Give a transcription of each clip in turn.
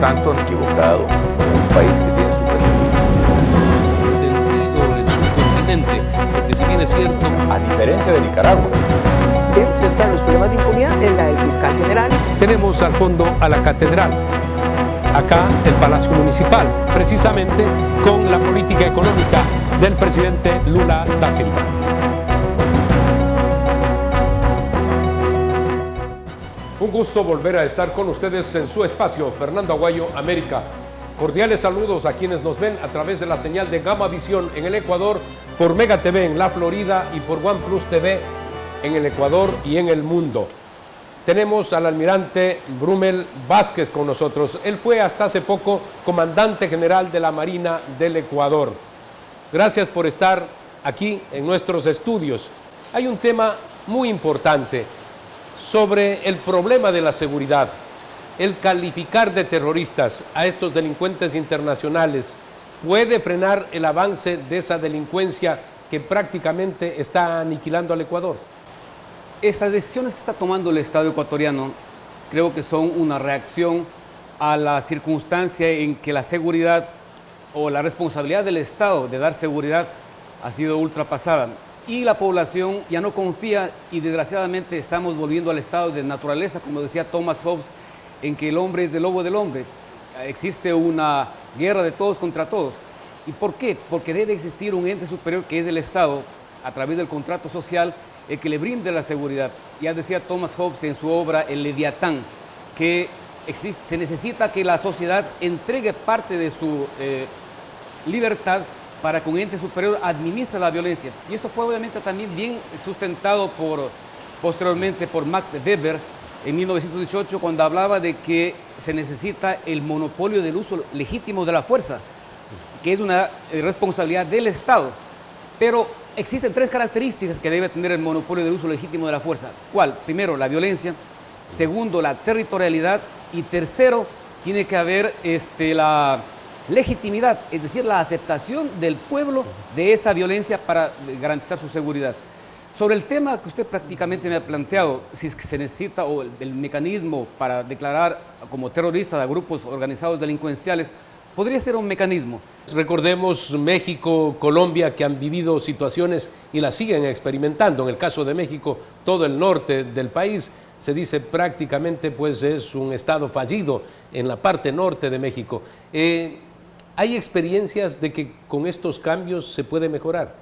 tanto han equivocado con un país que tiene su religión. Sentido el subcontinente, porque si bien es cierto, A diferencia de Nicaragua, de enfrentar los problemas de impunidad en la del fiscal general. Tenemos al fondo a la catedral, acá el Palacio Municipal, precisamente con la política económica del presidente Lula da Silva. Un gusto volver a estar con ustedes en su espacio, Fernando Aguayo, América. Cordiales saludos a quienes nos ven a través de la señal de Gama Visión en el Ecuador, por Mega TV en la Florida y por OnePlus TV en el Ecuador y en el mundo. Tenemos al almirante Brumel Vázquez con nosotros. Él fue hasta hace poco comandante general de la Marina del Ecuador. Gracias por estar aquí en nuestros estudios. Hay un tema muy importante sobre el problema de la seguridad. El calificar de terroristas a estos delincuentes internacionales puede frenar el avance de esa delincuencia que prácticamente está aniquilando al Ecuador. Estas decisiones que está tomando el Estado ecuatoriano creo que son una reacción a la circunstancia en que la seguridad o la responsabilidad del Estado de dar seguridad ha sido ultrapasada y la población ya no confía y desgraciadamente estamos volviendo al estado de naturaleza, como decía Thomas Hobbes, en que el hombre es el lobo del hombre. Existe una guerra de todos contra todos. ¿Y por qué? Porque debe existir un ente superior que es el Estado, a través del contrato social, el que le brinde la seguridad. Ya decía Thomas Hobbes en su obra El Leviatán, que se necesita que la sociedad entregue parte de su libertad para que un ente superior administre la violencia. Y esto fue obviamente también bien sustentado posteriormente por Max Weber en 1918, cuando hablaba de que se necesita el monopolio del uso legítimo de la fuerza, que es una responsabilidad del Estado. Pero existen tres características que debe tener el monopolio del uso legítimo de la fuerza. ¿Cuál? Primero, la violencia. Segundo, la territorialidad. Y tercero, tiene que haber la legitimidad, es decir, la aceptación del pueblo de esa violencia para garantizar su seguridad. Sobre el tema que usted prácticamente me ha planteado, si es que se necesita o el mecanismo para declarar como terroristas a grupos organizados delincuenciales, podría ser un mecanismo. Recordemos México, Colombia, que han vivido situaciones y las siguen experimentando. En el caso de México, todo el norte del país se dice prácticamente pues es un estado fallido en la parte norte de México. ¿Hay experiencias de que con estos cambios se puede mejorar?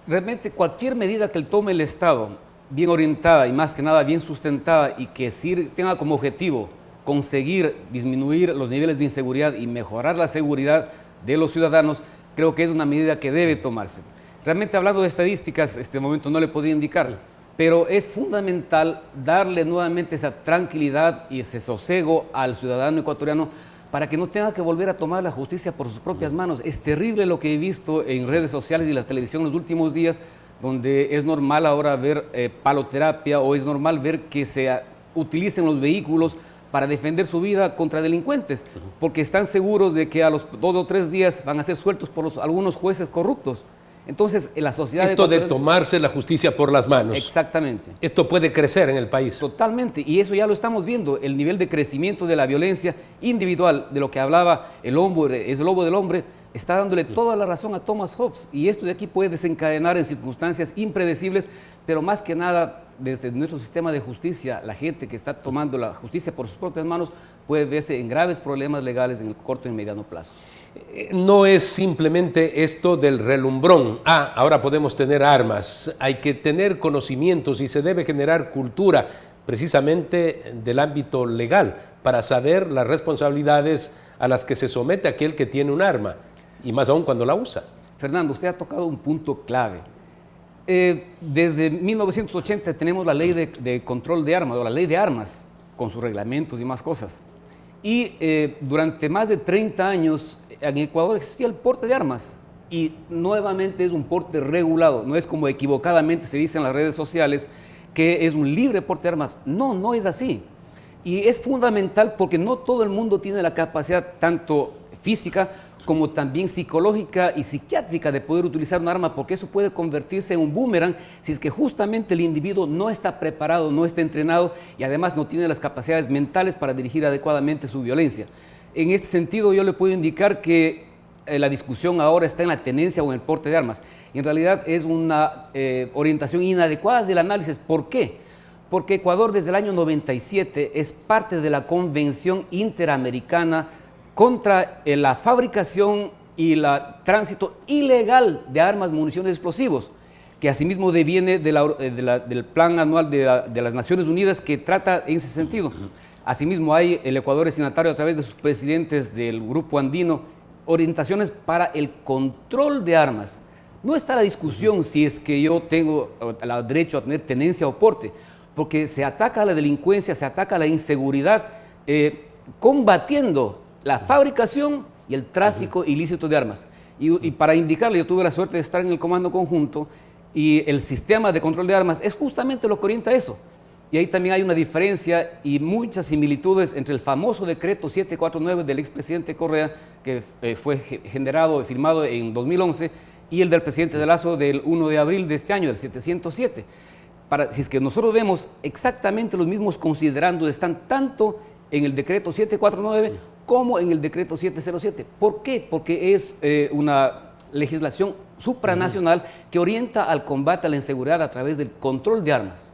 Realmente cualquier medida que tome el Estado, bien orientada y más que nada bien sustentada y que tenga como objetivo conseguir disminuir los niveles de inseguridad y mejorar la seguridad de los ciudadanos, creo que es una medida que debe tomarse. Realmente hablando de estadísticas, este momento no le podría indicar, pero es fundamental darle nuevamente esa tranquilidad y ese sosiego al ciudadano ecuatoriano para que no tenga que volver a tomar la justicia por sus propias manos. Es terrible lo que he visto en redes sociales y la televisión en los últimos días, donde es normal ahora ver paloterapia o es normal ver que se utilicen los vehículos para defender su vida contra delincuentes, porque están seguros de que a los 2 o 3 días van a ser sueltos por algunos jueces corruptos. Entonces, en la sociedad... Esto de tomarse la justicia por las manos. Exactamente. Esto puede crecer en el país. Totalmente, y eso ya lo estamos viendo, el nivel de crecimiento de la violencia individual, de lo que hablaba el hombre, es el lobo del hombre, está dándole toda la razón a Thomas Hobbes, y esto de aquí puede desencadenar en circunstancias impredecibles, pero más que nada, desde nuestro sistema de justicia, la gente que está tomando la justicia por sus propias manos puede verse en graves problemas legales en el corto y mediano plazo. No es simplemente esto del relumbrón. Ahora podemos tener armas. Hay que tener conocimientos y se debe generar cultura precisamente del ámbito legal para saber las responsabilidades a las que se somete aquel que tiene un arma y más aún cuando la usa. Fernando, usted ha tocado un punto clave. Desde 1980 tenemos la ley de control de armas, o la ley de armas, con sus reglamentos y más cosas. Y durante más de 30 años en Ecuador existía el porte de armas y nuevamente es un porte regulado, no es como equivocadamente se dice en las redes sociales que es un libre porte de armas. No, no es así. Y es fundamental porque no todo el mundo tiene la capacidad tanto física como también psicológica y psiquiátrica de poder utilizar un arma, porque eso puede convertirse en un boomerang si es que justamente el individuo no está preparado, no está entrenado y además no tiene las capacidades mentales para dirigir adecuadamente su violencia. En este sentido, yo le puedo indicar que la discusión ahora está en la tenencia o en el porte de armas. En realidad es una orientación inadecuada del análisis. ¿Por qué? Porque Ecuador desde el año 97 es parte de la Convención Interamericana contra la fabricación y el tránsito ilegal de armas, municiones y explosivos, que asimismo deviene del Plan Anual de las Naciones Unidas que trata en ese sentido. Asimismo, el Ecuador es signatario a través de sus presidentes del Grupo Andino, orientaciones para el control de armas. No está la discusión si es que yo tengo el derecho a tener tenencia o porte, porque se ataca a la delincuencia, se ataca a la inseguridad, combatiendo la fabricación y el tráfico ilícito de armas. Y para indicarle, yo tuve la suerte de estar en el Comando Conjunto y el sistema de control de armas es justamente lo que orienta eso. Y ahí también hay una diferencia y muchas similitudes entre el famoso decreto 749 del expresidente Correa, que fue generado y firmado en 2011, y el del presidente de Lazo del 1 de abril de este año, del 707. Si es que nosotros vemos exactamente los mismos considerandos, están tanto en el decreto 749 como en el decreto 707. ¿Por qué? Porque es una legislación supranacional que orienta al combate a la inseguridad a través del control de armas.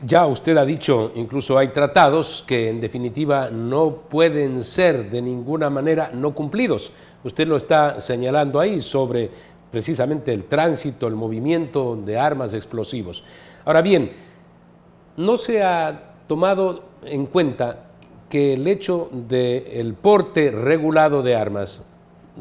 Ya usted ha dicho, incluso hay tratados que en definitiva no pueden ser de ninguna manera no cumplidos. Usted lo está señalando ahí sobre precisamente el tránsito, el movimiento de armas explosivos. Ahora bien, no se ha tomado en cuenta que el hecho del porte regulado de armas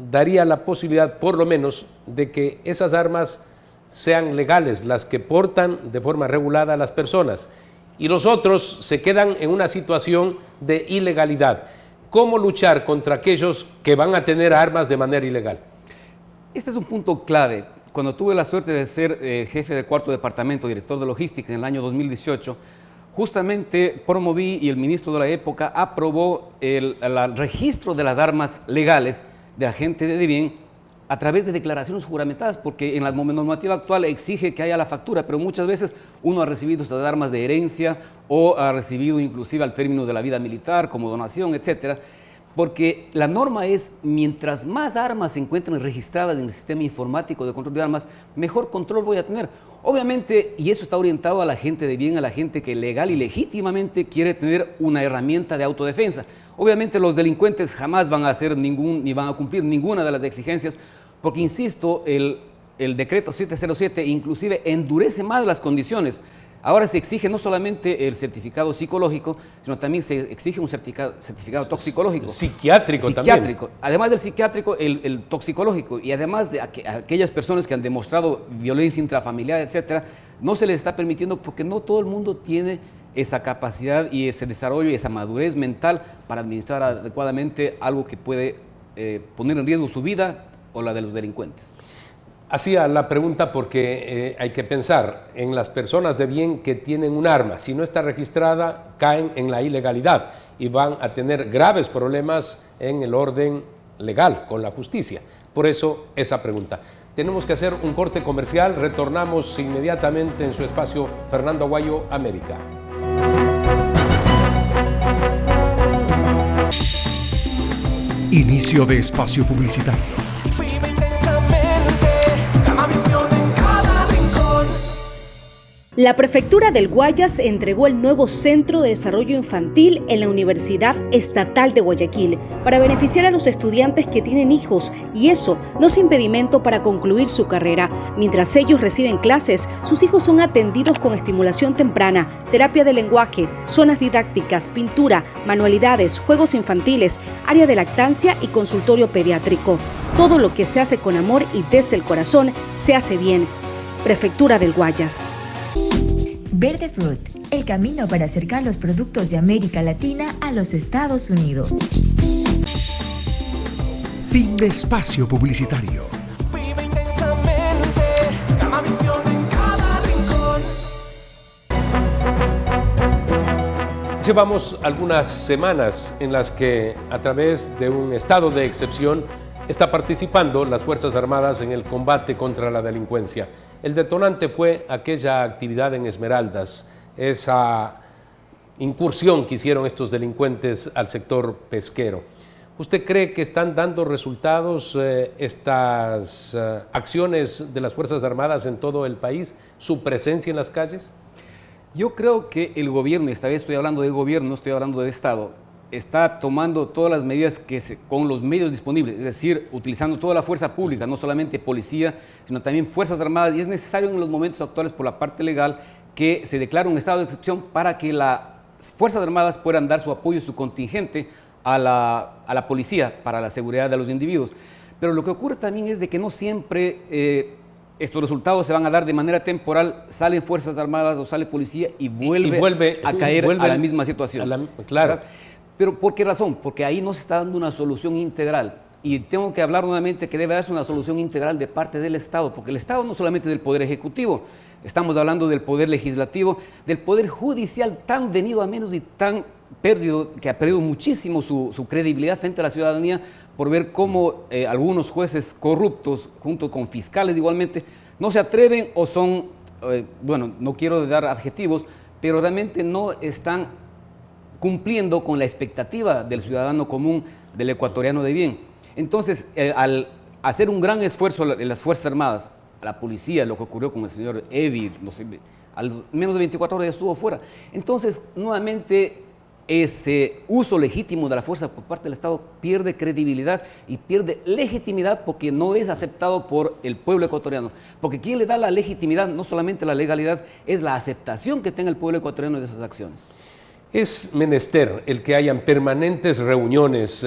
daría la posibilidad, por lo menos, de que esas armas sean legales, las que portan de forma regulada a las personas, y los otros se quedan en una situación de ilegalidad. ¿Cómo luchar contra aquellos que van a tener armas de manera ilegal? Este es un punto clave. Cuando tuve la suerte de ser jefe del 4º departamento, director de logística en el año 2018, justamente promoví y el ministro de la época aprobó el registro de las armas legales de la gente de bien a través de declaraciones juramentadas, porque en la normativa actual exige que haya la factura, pero muchas veces uno ha recibido estas armas de herencia o ha recibido inclusive al término de la vida militar como donación, etcétera, porque la norma es mientras más armas se encuentren registradas en el sistema informático de control de armas, mejor control voy a tener. Obviamente, y eso está orientado a la gente de bien, a la gente que legal y legítimamente quiere tener una herramienta de autodefensa. Obviamente los delincuentes jamás van a hacer ni van a cumplir ninguna de las exigencias, porque insisto, el decreto 707 inclusive endurece más las condiciones. Ahora se exige no solamente el certificado psicológico, sino también se exige un certificado toxicológico. Psiquiátrico también. Además del psiquiátrico, el toxicológico, y además de aquellas personas que han demostrado violencia intrafamiliar, etcétera, no se les está permitiendo porque no todo el mundo tiene esa capacidad y ese desarrollo y esa madurez mental para administrar adecuadamente algo que puede poner en riesgo su vida o la de los delincuentes. Hacía la pregunta porque hay que pensar en las personas de bien que tienen un arma. Si no está registrada, caen en la ilegalidad y van a tener graves problemas en el orden legal, con la justicia. Por eso, esa pregunta. Tenemos que hacer un corte comercial. Retornamos inmediatamente en su espacio Fernando Aguayo, América. Inicio de espacio publicitario. La Prefectura del Guayas entregó el nuevo Centro de Desarrollo Infantil en la Universidad Estatal de Guayaquil para beneficiar a los estudiantes que tienen hijos, y eso no es impedimento para concluir su carrera. Mientras ellos reciben clases, sus hijos son atendidos con estimulación temprana, terapia de lenguaje, zonas didácticas, pintura, manualidades, juegos infantiles, área de lactancia y consultorio pediátrico. Todo lo que se hace con amor y desde el corazón se hace bien. Prefectura del Guayas. Verde Fruit, el camino para acercar los productos de América Latina a los Estados Unidos. Fin de espacio publicitario. Vive intensamente, cada visión en cada rincón. Llevamos algunas semanas en las que, a través de un estado de excepción, está participando las Fuerzas Armadas en el combate contra la delincuencia. El detonante fue aquella actividad en Esmeraldas, esa incursión que hicieron estos delincuentes al sector pesquero. ¿Usted cree que están dando resultados estas acciones de las Fuerzas Armadas en todo el país, su presencia en las calles? Yo creo que el gobierno, esta vez estoy hablando de gobierno, no estoy hablando de Estado, está tomando todas las medidas con los medios disponibles, es decir, utilizando toda la fuerza pública, no solamente policía, sino también Fuerzas Armadas, y es necesario en los momentos actuales por la parte legal que se declare un estado de excepción para que las Fuerzas Armadas puedan dar su apoyo, su contingente a la policía para la seguridad de los individuos. Pero lo que ocurre también es de que no siempre estos resultados se van a dar de manera temporal, salen Fuerzas Armadas o sale policía y vuelve a caer a la misma situación. Claro. ¿Verdad? Pero ¿por qué razón? Porque ahí no se está dando una solución integral. Y tengo que hablar nuevamente que debe darse una solución integral de parte del Estado, porque el Estado no solamente del Poder Ejecutivo, estamos hablando del Poder Legislativo, del Poder Judicial tan venido a menos y tan perdido, que ha perdido muchísimo su credibilidad frente a la ciudadanía por ver cómo algunos jueces corruptos, junto con fiscales igualmente, no se atreven o son, bueno, no quiero dar adjetivos, pero realmente no están cumpliendo con la expectativa del ciudadano común, del ecuatoriano de bien. Entonces, al hacer un gran esfuerzo en las Fuerzas Armadas, a la policía, lo que ocurrió con el señor Evi, no sé, al menos de 24 horas ya estuvo fuera. Entonces, nuevamente, ese uso legítimo de la fuerza por parte del Estado pierde credibilidad y pierde legitimidad porque no es aceptado por el pueblo ecuatoriano. Porque quien le da la legitimidad, no solamente la legalidad, es la aceptación que tenga el pueblo ecuatoriano de esas acciones. Es menester el que hayan permanentes reuniones,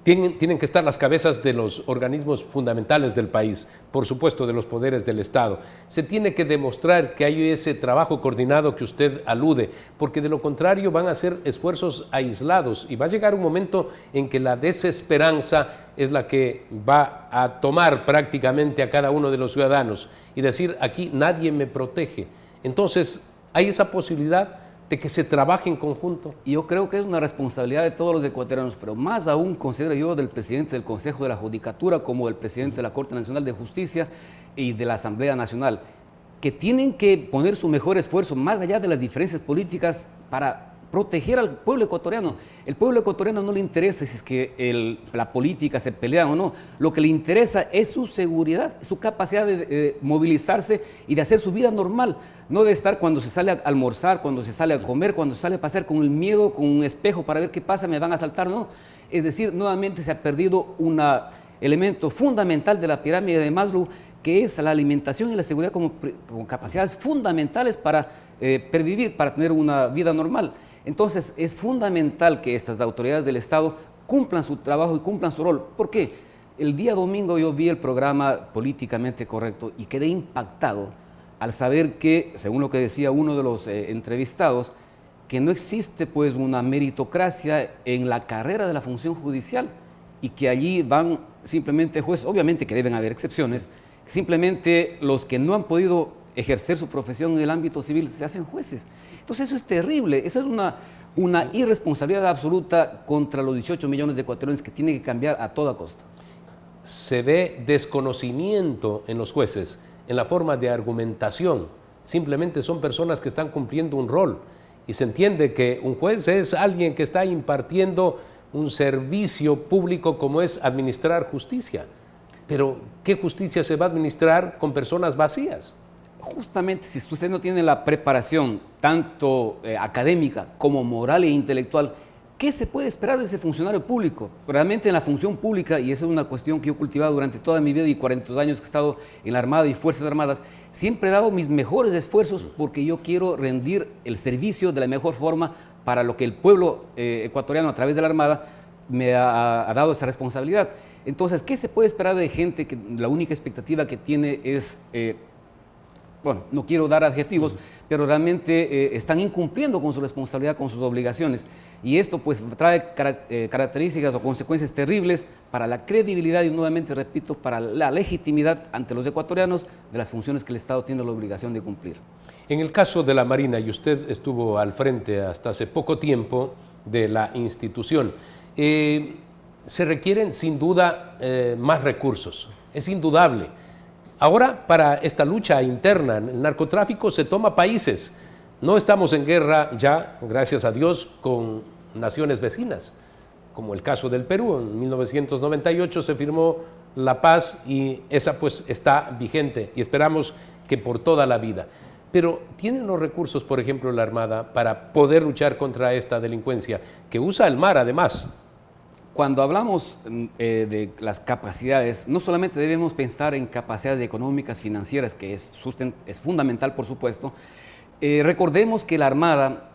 tienen que estar las cabezas de los organismos fundamentales del país, por supuesto de los poderes del Estado. Se tiene que demostrar que hay ese trabajo coordinado que usted alude, porque de lo contrario van a ser esfuerzos aislados y va a llegar un momento en que la desesperanza es la que va a tomar prácticamente a cada uno de los ciudadanos y decir, aquí nadie me protege. Entonces, hay esa posibilidad de que se trabaje en conjunto. Y yo creo que es una responsabilidad de todos los ecuatorianos, pero más aún considero yo del presidente del Consejo de la Judicatura como del presidente de la Corte Nacional de Justicia y de la Asamblea Nacional, que tienen que poner su mejor esfuerzo más allá de las diferencias políticas para proteger al pueblo ecuatoriano. El pueblo ecuatoriano no le interesa si es que la política se pelea o no. Lo que le interesa es su seguridad, su capacidad de movilizarse y de hacer su vida normal. No de estar cuando se sale a almorzar, cuando se sale a comer, cuando se sale a pasear con el miedo, con un espejo para ver qué pasa, me van a asaltar, no. Es decir, nuevamente se ha perdido un elemento fundamental de la pirámide de Maslow, que es la alimentación y la seguridad como capacidades fundamentales para pervivir, para tener una vida normal. Entonces, es fundamental que estas autoridades del Estado cumplan su trabajo y cumplan su rol. ¿Por qué? El día domingo yo vi el programa Políticamente Correcto y quedé impactado al saber que, según lo que decía uno de los entrevistados, que no existe pues una meritocracia en la carrera de la función judicial y que allí van simplemente jueces, obviamente que deben haber excepciones, simplemente los que no han podido ejercer su profesión en el ámbito civil se hacen jueces. Entonces eso es terrible, eso es una irresponsabilidad absoluta contra los 18 millones de ecuatorianos que tiene que cambiar a toda costa. Se ve desconocimiento en los jueces, en la forma de argumentación. Simplemente son personas que están cumpliendo un rol y se entiende que un juez es alguien que está impartiendo un servicio público como es administrar justicia. Pero ¿qué justicia se va a administrar con personas vacías? Justamente si usted no tiene la preparación tanto académica como moral e intelectual, ¿qué se puede esperar de ese funcionario público? Realmente en la función pública, y esa es una cuestión que yo he cultivado durante toda mi vida y 42 años que he estado en la Armada y Fuerzas Armadas, siempre he dado mis mejores esfuerzos porque yo quiero rendir el servicio de la mejor forma para lo que el pueblo ecuatoriano a través de la Armada me ha dado esa responsabilidad. Entonces, ¿qué se puede esperar de gente que la única expectativa que tiene es... bueno, no quiero dar adjetivos, pero realmente están incumpliendo con su responsabilidad, con sus obligaciones. Y esto pues trae características o consecuencias terribles para la credibilidad y, nuevamente repito, para la legitimidad ante los ecuatorianos de las funciones que el Estado tiene la obligación de cumplir. En el caso de la Marina, y usted estuvo al frente hasta hace poco tiempo de la institución, se requieren sin duda más recursos, es indudable. Ahora, para esta lucha interna en el narcotráfico se toma países. No estamos en guerra ya, gracias a Dios, con naciones vecinas, como el caso del Perú. En 1998 se firmó la paz y esa pues está vigente y esperamos que por toda la vida. Pero ¿tienen los recursos, por ejemplo, la Armada para poder luchar contra esta delincuencia que usa el mar además? Cuando hablamos de las capacidades, no solamente debemos pensar en capacidades económicas, financieras, que es fundamental, por supuesto. Recordemos que la Armada,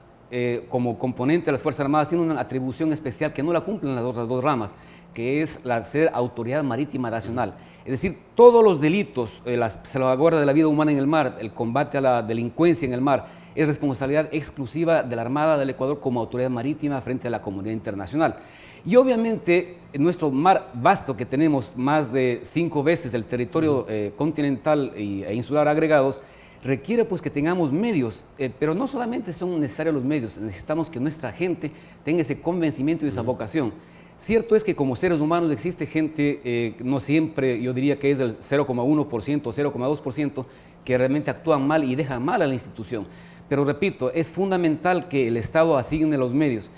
como componente de las Fuerzas Armadas, tiene una atribución especial que no la cumplen las otras dos ramas, que es la de ser Autoridad Marítima Nacional. Es decir, todos los delitos, la salvaguarda de la vida humana en el mar, el combate a la delincuencia en el mar, es responsabilidad exclusiva de la Armada del Ecuador como autoridad marítima frente a la comunidad internacional. Y obviamente nuestro mar vasto, que tenemos más de 5 veces el territorio continental e insular agregados, requiere pues que tengamos medios, pero no solamente son necesarios los medios, necesitamos que nuestra gente tenga ese convencimiento y esa vocación. Cierto es que como seres humanos existe gente, no siempre, yo diría que es el 0,1% o 0,2%, que realmente actúan mal y dejan mal a la institución. Pero repito, es fundamental que el Estado asigne los medios.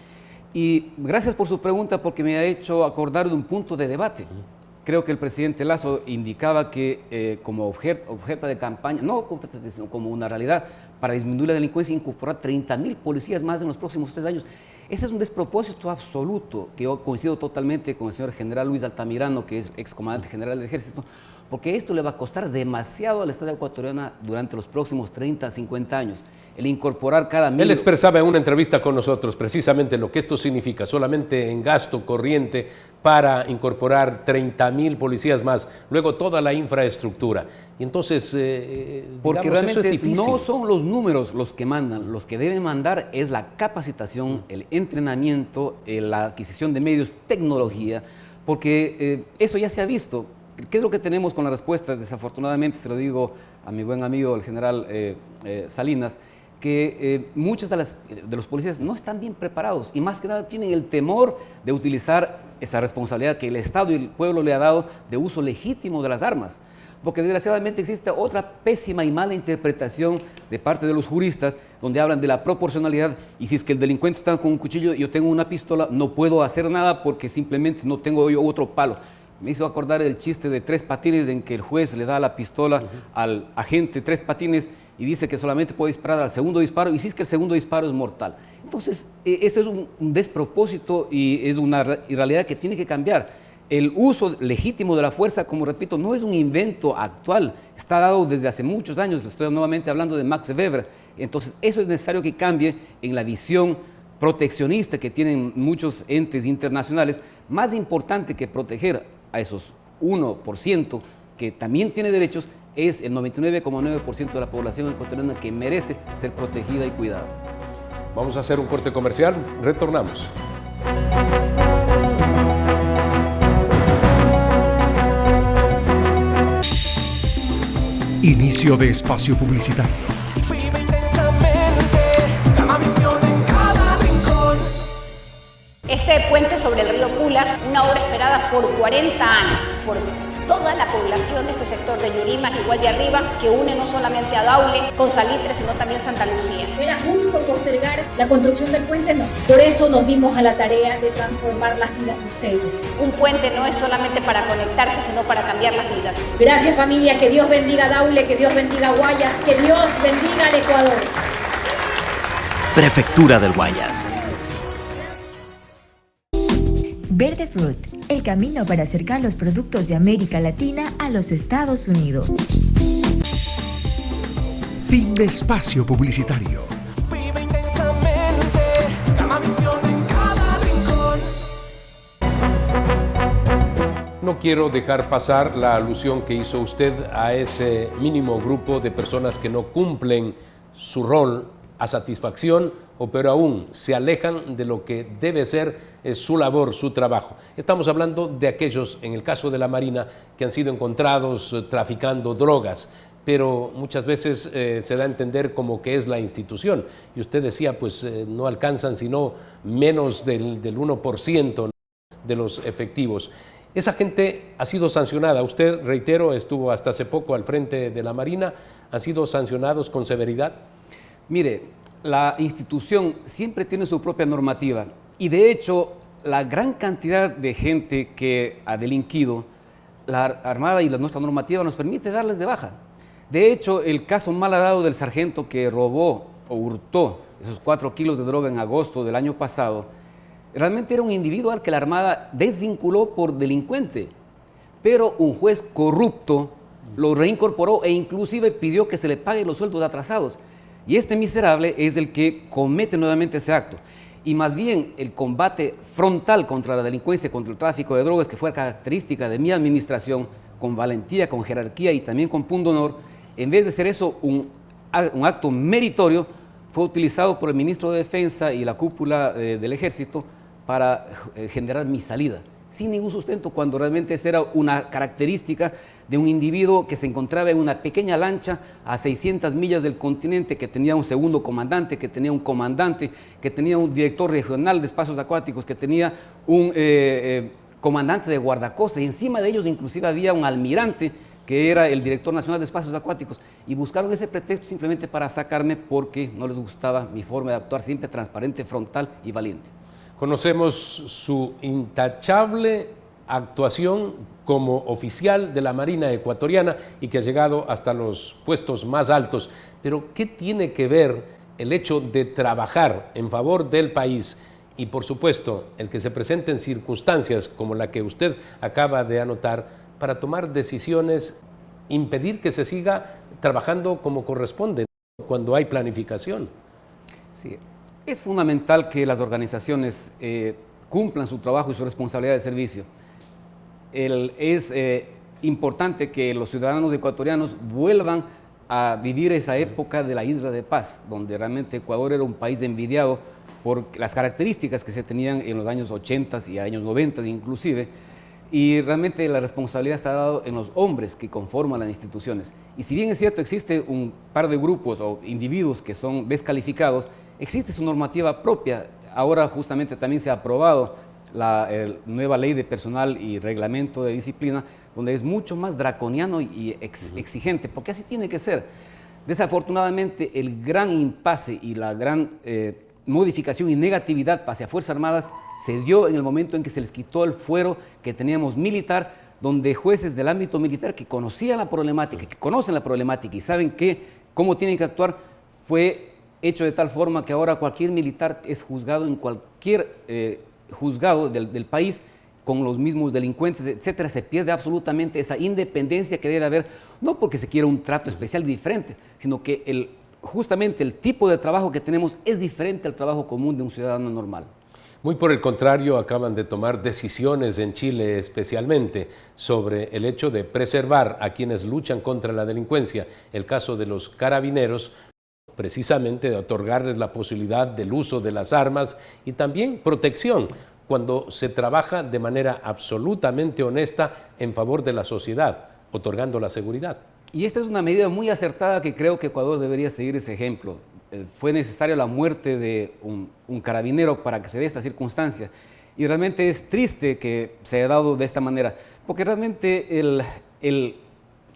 Y gracias por su pregunta, porque me ha hecho acordar de un punto de debate. Creo que el presidente Lasso indicaba que como objeto de campaña, no como una realidad, para disminuir la delincuencia, incorporar 30.000 policías más en los próximos 3 años. Ese es un despropósito absoluto, que yo coincido totalmente con el señor general Luis Altamirano, que es excomandante general del Ejército, porque esto le va a costar demasiado al Estado ecuatoriano durante los próximos 30, 50 años. El incorporar cada 1.000... Él expresaba en una entrevista con nosotros precisamente lo que esto significa, solamente en gasto corriente para incorporar 30.000 policías más, luego toda la infraestructura. Y entonces, porque digamos, realmente eso es difícil. No son los números los que mandan, los que deben mandar es la capacitación, el entrenamiento, la adquisición de medios, tecnología, porque eso ya se ha visto. ¿Qué es lo que tenemos con la respuesta? Desafortunadamente, se lo digo a mi buen amigo el general Salinas, que muchos de los policías no están bien preparados y más que nada tienen el temor de utilizar esa responsabilidad que el Estado y el pueblo le ha dado de uso legítimo de las armas. Porque desgraciadamente existe otra pésima y mala interpretación de parte de los juristas donde hablan de la proporcionalidad y si es que el delincuente está con un cuchillo y yo tengo una pistola, no puedo hacer nada porque simplemente no tengo yo otro palo. Me hizo acordar el chiste de 3 patines en que el juez le da la pistola al agente 3 patines y dice que solamente puede disparar al segundo disparo y si es que el segundo disparo es mortal. Entonces, eso es un despropósito y es una realidad que tiene que cambiar. El uso legítimo de la fuerza, como repito, no es un invento actual, está dado desde hace muchos años, estoy nuevamente hablando de Max Weber. Entonces, eso es necesario que cambie en la visión proteccionista que tienen muchos entes internacionales. Más importante que proteger a esos 1% que también tiene derechos, es el 99,9% de la población ecuatoriana que merece ser protegida y cuidada. Vamos a hacer un corte comercial, retornamos. Inicio de espacio publicitario. Vive intensamente, Gamavisión en cada rincón. Este puente sobre el río Pula, una obra esperada por 40 años, por toda la población de este sector de Yurimas y Guaya Arriba, que une no solamente a Daule con Salitre, sino también Santa Lucía. ¿Era justo postergar la construcción del puente? No. Por eso nos dimos a la tarea de transformar las vidas de ustedes. Un puente no es solamente para conectarse, sino para cambiar las vidas. Gracias, familia. Que Dios bendiga a Daule, que Dios bendiga a Guayas, que Dios bendiga al Ecuador. Prefectura del Guayas. Verde Fruit, el camino para acercar los productos de América Latina a los Estados Unidos. Fin de espacio publicitario. Vive intensamente, Gamavisión en cada rincón. No quiero dejar pasar la alusión que hizo usted a ese mínimo grupo de personas que no cumplen su rol a satisfacción o peor aún, se alejan de lo que debe ser su labor, su trabajo. Estamos hablando de aquellos, en el caso de la Marina, que han sido encontrados traficando drogas, pero muchas veces se da a entender como que es la institución. Y usted decía, pues no alcanzan sino menos del 1% de los efectivos. Esa gente ha sido sancionada. Usted, reitero, estuvo hasta hace poco al frente de la Marina. ¿Han sido sancionados con severidad? Mire, la institución siempre tiene su propia normativa y de hecho la gran cantidad de gente que ha delinquido, la Armada y nuestra normativa nos permite darles de baja. De hecho, el caso malhadado del sargento que robó o hurtó esos 4 kilos de droga en agosto del año pasado, realmente era un individuo al que la Armada desvinculó por delincuente, pero un juez corrupto lo reincorporó e inclusive pidió que se le pague los sueldos atrasados. Y este miserable es el que comete nuevamente ese acto. Y más bien el combate frontal contra la delincuencia, contra el tráfico de drogas, que fue característica de mi administración, con valentía, con jerarquía y también con pundonor, en vez de ser eso un acto meritorio, fue utilizado por el ministro de Defensa y la cúpula del Ejército para generar mi salida, sin ningún sustento, cuando realmente esa era una característica de un individuo que se encontraba en una pequeña lancha a 600 millas del continente, que tenía un segundo comandante, que tenía un comandante, que tenía un director regional de espacios acuáticos, que tenía un comandante de guardacosta, y encima de ellos inclusive había un almirante que era el director nacional de espacios acuáticos, y buscaron ese pretexto simplemente para sacarme porque no les gustaba mi forma de actuar, siempre transparente, frontal y valiente. Conocemos su intachable actuación como oficial de la Marina ecuatoriana y que ha llegado hasta los puestos más altos. Pero, ¿qué tiene que ver el hecho de trabajar en favor del país y, por supuesto, el que se presenten circunstancias como la que usted acaba de anotar para tomar decisiones, impedir que se siga trabajando como corresponde cuando hay planificación? Sí. Es fundamental que las organizaciones cumplan su trabajo y su responsabilidad de servicio. Es importante que los ciudadanos ecuatorianos vuelvan a vivir esa época de la Isla de Paz, donde realmente Ecuador era un país envidiado por las características que se tenían en los años 80 y años 90 inclusive, y realmente la responsabilidad está dada en los hombres que conforman las instituciones. Y si bien es cierto, existe un par de grupos o individuos que son descalificados, existe su normativa propia. Ahora justamente también se ha aprobado la nueva ley de personal y reglamento de disciplina, donde es mucho más draconiano y exigente, porque así tiene que ser. Desafortunadamente, el gran impasse y la gran modificación y negatividad hacia Fuerzas Armadas se dio en el momento en que se les quitó el fuero que teníamos militar, donde jueces del ámbito militar que conocían la problemática, que conocen la problemática y saben cómo tienen que actuar, fue hecho de tal forma que ahora cualquier militar es juzgado en cualquier juzgado del país con los mismos delincuentes, etcétera. Se pierde absolutamente esa independencia que debe haber, no porque se quiera un trato especial diferente, sino que justamente el tipo de trabajo que tenemos es diferente al trabajo común de un ciudadano normal. Muy por el contrario, acaban de tomar decisiones en Chile especialmente sobre el hecho de preservar a quienes luchan contra la delincuencia. El caso de los carabineros, precisamente de otorgarles la posibilidad del uso de las armas y también protección cuando se trabaja de manera absolutamente honesta en favor de la sociedad, otorgando la seguridad. Y esta es una medida muy acertada que creo que Ecuador debería seguir ese ejemplo. Fue necesaria la muerte de un carabinero para que se dé esta circunstancia. Y realmente es triste que se haya dado de esta manera, porque realmente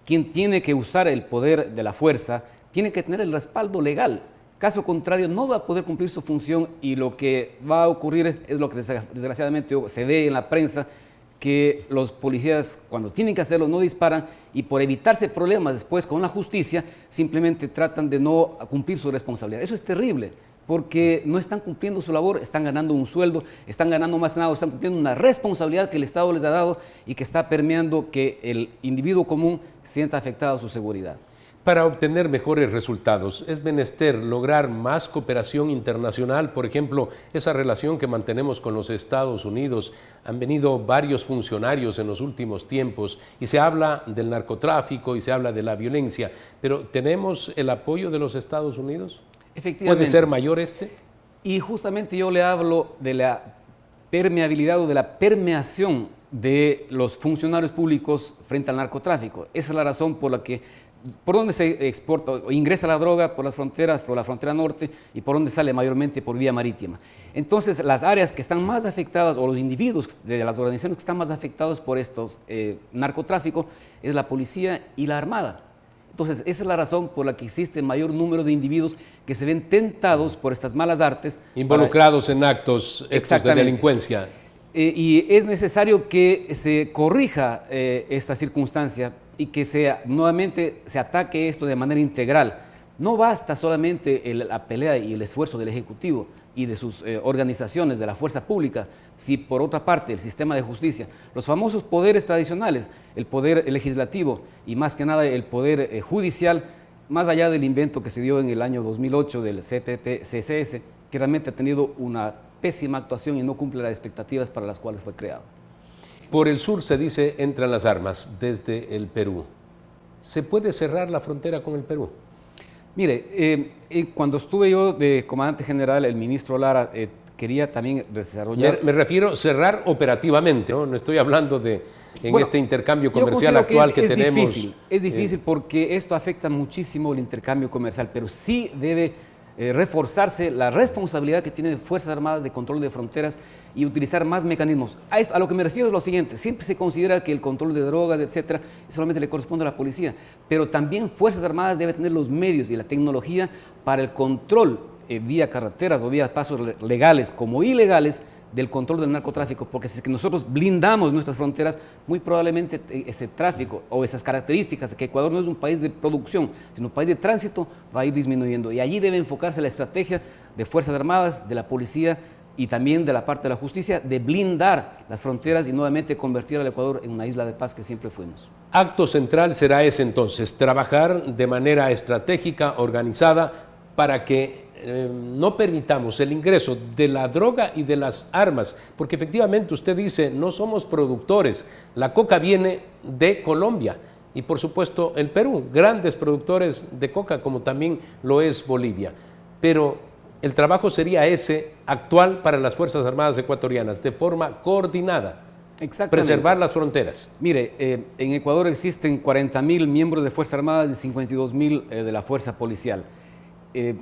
quien tiene que usar el poder de la fuerza tiene que tener el respaldo legal. Caso contrario, no va a poder cumplir su función y lo que va a ocurrir es lo que desgraciadamente se ve en la prensa, que los policías cuando tienen que hacerlo no disparan y por evitarse problemas después con la justicia simplemente tratan de no cumplir su responsabilidad. Eso es terrible porque no están cumpliendo su labor, están ganando un sueldo, están ganando más ganado, están cumpliendo una responsabilidad que el Estado les ha dado y que está permeando que el individuo común sienta afectada su seguridad. Para obtener mejores resultados es menester lograr más cooperación internacional, por ejemplo, esa relación que mantenemos con los Estados Unidos. Han venido varios funcionarios en los últimos tiempos y se habla del narcotráfico y se habla de la violencia, pero ¿tenemos el apoyo de los Estados Unidos? Efectivamente. ¿Puede ser mayor este? Y justamente yo le hablo de la permeabilidad o de la permeación de los funcionarios públicos frente al narcotráfico. Esa es la razón por la que, por donde se exporta o ingresa la droga, por las fronteras, por la frontera norte, y por donde sale mayormente por vía marítima. Entonces, las áreas que están más afectadas, o los individuos de las organizaciones que están más afectados por estos narcotráfico, es la policía y la armada. Entonces, esa es la razón por la que existe mayor número de individuos que se ven tentados por estas malas artes. Involucrados en actos estos de delincuencia. Y es necesario que se corrija esta circunstancia y que nuevamente se ataque esto de manera integral. No basta solamente la pelea y el esfuerzo del Ejecutivo y de sus organizaciones, de la fuerza pública, si por otra parte el sistema de justicia, los famosos poderes tradicionales, el poder legislativo y más que nada el poder judicial, más allá del invento que se dio en el año 2008 del CPP-CSS, que realmente ha tenido una pésima actuación y no cumple las expectativas para las cuales fue creado. Por el sur se dice entran las armas desde el Perú. ¿Se puede cerrar la frontera con el Perú? Mire, cuando estuve yo de comandante general, el ministro Lara quería también desarrollar... Me refiero a cerrar operativamente, ¿no? No estoy hablando de este intercambio comercial actual que tenemos. Es difícil porque esto afecta muchísimo el intercambio comercial, pero sí debe reforzarse la responsabilidad que tienen Fuerzas Armadas de control de fronteras y utilizar más mecanismos. A lo que me refiero es lo siguiente: siempre se considera que el control de drogas, etcétera, solamente le corresponde a la policía, pero también Fuerzas Armadas deben tener los medios y la tecnología para el control vía carreteras o vía pasos legales como ilegales del control del narcotráfico, porque si es que nosotros blindamos nuestras fronteras, muy probablemente ese tráfico o esas características de que Ecuador no es un país de producción, sino un país de tránsito, va a ir disminuyendo. Y allí debe enfocarse la estrategia de Fuerzas Armadas, de la policía y también de la parte de la justicia, de blindar las fronteras y nuevamente convertir al Ecuador en una isla de paz que siempre fuimos. Acto central será ese entonces, trabajar de manera estratégica, organizada, para que no permitamos el ingreso de la droga y de las armas, porque efectivamente usted dice, no somos productores, la coca viene de Colombia y por supuesto el Perú, grandes productores de coca como también lo es Bolivia, pero el trabajo sería ese actual para las Fuerzas Armadas ecuatorianas, de forma coordinada, preservar las fronteras. Mire, en Ecuador existen 40.000 miembros de Fuerzas Armadas y 52.000 de la Fuerza Policial.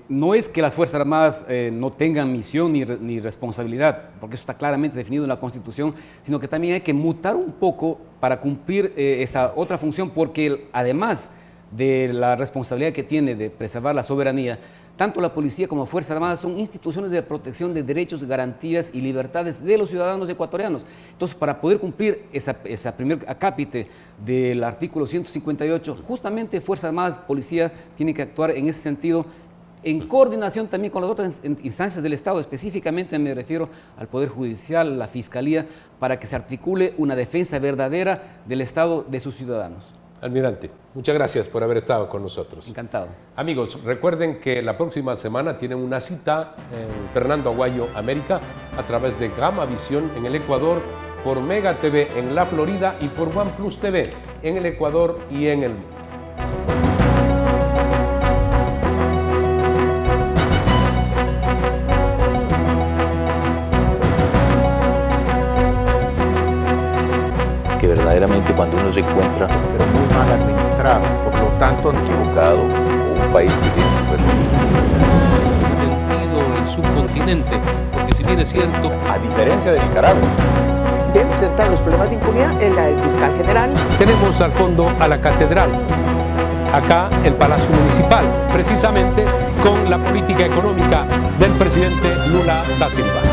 No es que las Fuerzas Armadas no tengan misión ni responsabilidad, porque eso está claramente definido en la Constitución, sino que también hay que mutar un poco para cumplir esa otra función, porque además de la responsabilidad que tiene de preservar la soberanía, tanto la policía como Fuerzas Armadas son instituciones de protección de derechos, garantías y libertades de los ciudadanos ecuatorianos. Entonces, para poder cumplir esa primer acápite del artículo 158, justamente Fuerzas Armadas, policía, tiene que actuar en ese sentido, en coordinación también con las otras instancias del Estado, específicamente me refiero al Poder Judicial, la Fiscalía, para que se articule una defensa verdadera del Estado de sus ciudadanos. Almirante, muchas gracias por haber estado con nosotros. Encantado. Amigos, recuerden que la próxima semana tienen una cita en Fernando Aguayo, América, a través de Gama Visión en el Ecuador, por Mega TV en la Florida y por OnePlus TV en el Ecuador y en el mundo. Que verdaderamente cuando uno se encuentra, pero muy mal administrado, por lo tanto equivocado, o un país que tiene sentido el subcontinente, porque si bien es cierto, a diferencia de Nicaragua, de enfrentar los problemas de impunidad en la del fiscal general. Tenemos al fondo a la catedral, acá el Palacio Municipal, precisamente con la política económica del presidente Lula da Silva.